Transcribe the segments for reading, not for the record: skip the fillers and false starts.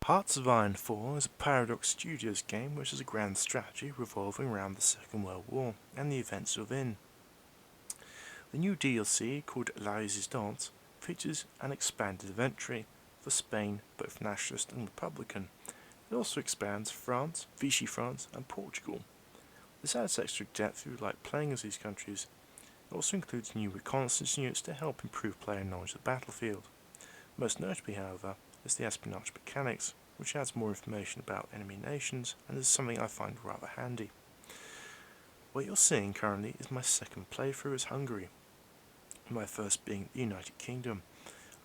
Hearts of Ironfall is a Paradox Studios game which is a grand strategy revolving around the Second World War and the events within. The new DLC, called La Résistance, features an expanded event tree for Spain, both nationalist and republican. It also expands France, Vichy France, and Portugal. This adds extra depth if you like playing as these countries. It also includes new reconnaissance units to help improve player knowledge of the battlefield. Most notably, however, is the espionage mechanics, which adds more information about enemy nations and is something I find rather handy. What you're seeing currently is my second playthrough as Hungary, my first being the United Kingdom.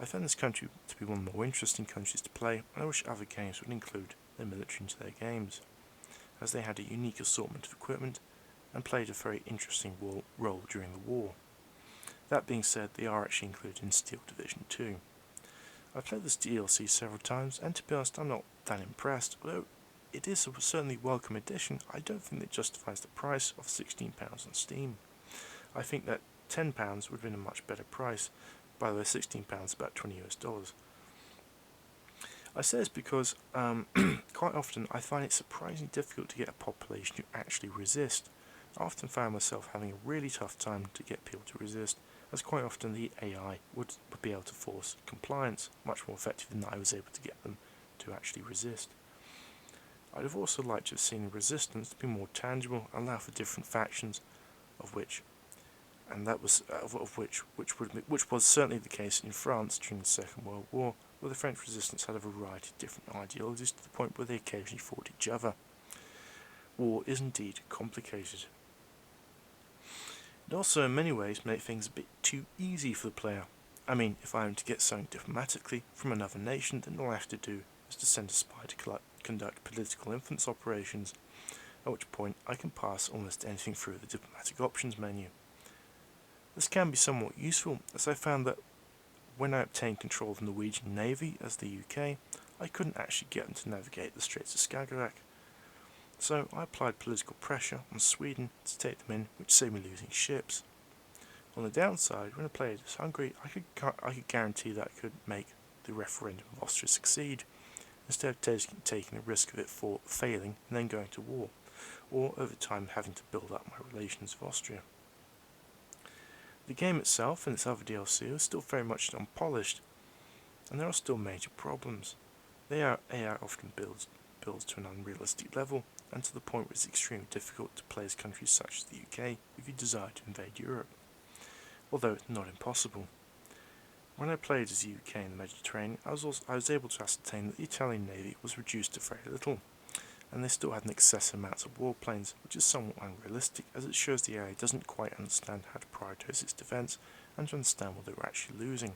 I found this country to be one of the more interesting countries to play, and I wish other games would include their military into their games, as they had a unique assortment of equipment and played a very interesting role during the war. That being said, they are actually included in Steel Division 2. I've played this DLC several times, and to be honest, I'm not that impressed. Although it is a certainly welcome addition, I don't think it justifies the price of £16 on Steam. I think that £10 would have been a much better price. By the way, £16 is about $20 US. I say this because quite often I find it surprisingly difficult to get a population who actually resist. I often found myself having a really tough time to get people to resist, as quite often the AI would be able to force compliance much more effective than I was able to get them to actually resist. I'd have also liked to have seen the resistance to be more tangible and allow for different factions, which was certainly the case in France during the Second World War, where the French resistance had a variety of different ideologies to the point where they occasionally fought each other. War is indeed complicated. It also in many ways makes things a bit too easy for the player. I mean, if I am to get something diplomatically from another nation, then all I have to do is to send a spy to conduct political influence operations, at which point I can pass almost anything through the diplomatic options menu. This can be somewhat useful, as I found that when I obtained control of the Norwegian Navy as the UK, I couldn't actually get them to navigate the Straits of Skagerrak. So I applied political pressure on Sweden to take them in, which saved me losing ships. On the downside, when I played as Hungary, I could guarantee that I could make the referendum of Austria succeed, instead of taking the risk of it failing and then going to war, or over time having to build up my relations with Austria. The game itself and its other DLC are still very much unpolished, and there are still major problems. AI often builds to an unrealistic level, and to the point where it's extremely difficult to play as countries such as the UK if you desire to invade Europe, although it's not impossible. When I played as the UK in the Mediterranean, I was able to ascertain that the Italian Navy was reduced to very little, and they still had an excessive amount of warplanes, which is somewhat unrealistic, as it shows the AI doesn't quite understand how to prioritise its defence and to understand what they were actually losing.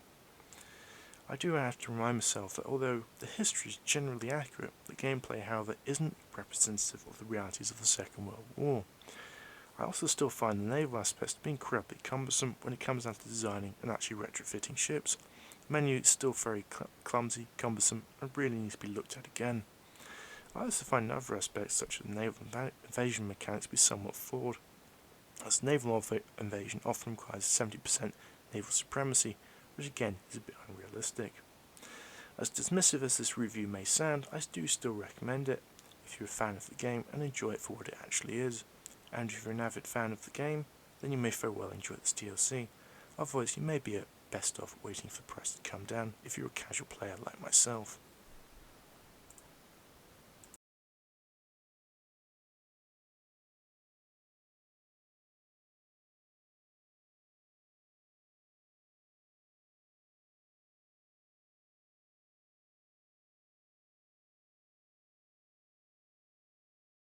I do have to remind myself that although the history is generally accurate, the gameplay, however, isn't representative of the realities of the Second World War. I also still find the naval aspects to be incredibly cumbersome when it comes down to designing and actually retrofitting ships. The menu is still very clumsy, cumbersome, and really needs to be looked at again. I also find other aspects such as naval invasion mechanics to be somewhat flawed, as naval invasion often requires 70% naval supremacy, which again is a bit unrealistic. As dismissive as this review may sound, I do still recommend it if you're a fan of the game and enjoy it for what it actually is. And if you're an avid fan of the game, then you may very well enjoy this DLC. Otherwise, you may be best off waiting for the price to come down if you're a casual player like myself.